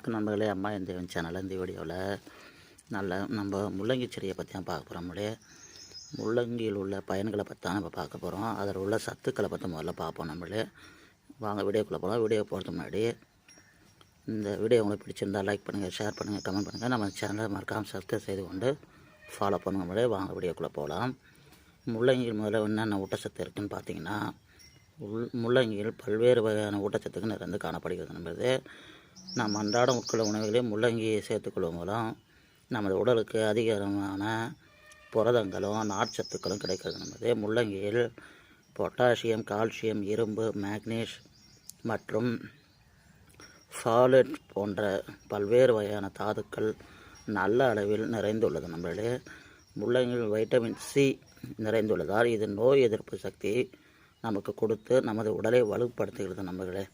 வணக்கம் நண்பர்களே. அம்மா இந்த சேனலில் இந்த வீடியோவில் நம்ம முள்ளங்கி செடியை பற்றி தான் பார்க்க போகிறோம். முள்ளங்கியில் உள்ள பயன்களை பற்றி தான் நம்ம பார்க்க போகிறோம். அதில் உள்ள சத்துக்களை பற்றி முதல்ல பார்ப்போம். நம்மளே வாங்க வீடியோக்குள்ளே போகலாம். வீடியோ போகிறதுக்கு முன்னாடி இந்த வீடியோ உங்களுக்கு பிடிச்சிருந்தால் லைக் பண்ணுங்கள், ஷேர் பண்ணுங்கள், கமெண்ட் பண்ணுங்கள். நம்ம சேனலை மறக்காமல் சப்ஸ்கிரைப் செய்து கொண்டு ஃபாலோ பண்ணுங்க. வாங்க வீடியோக்குள்ளே போகலாம். முள்ளங்கியில் முதல்ல என்னென்ன ஊட்டச்சத்து இருக்குதுன்னு பார்த்தீங்கன்னா, முள்ளங்கியில் பல்வேறு வகையான ஊட்டச்சத்துக்கள் நிறைந்து காணப்படுகிறது. என்பது நாம் அன்றாடம் உட்கொள்ள உணவுகளே முள்ளங்கியை சேர்த்துக்கொள்ளும் மூலம் நமது உடலுக்கு அதிகமான புரதங்களும் நார்ச்சத்துக்களும் கிடைக்கிறது. என்பது முள்ளங்கியில் பொட்டாசியம், கால்சியம், இரும்பு, மேக்னீஸ் மற்றும் ஃபாலேட் போன்ற பல்வேறு வகையான தாதுக்கள் நல்ல அளவில் நிறைந்துள்ளது. நம்மளே முள்ளங்கியில் வைட்டமின் சி நிறைந்துள்ளதால் இது நோய் எதிர்ப்பு சக்தி நமக்கு கொடுத்து நமது உடலை வலுப்படுத்துகிறது. நம்மளே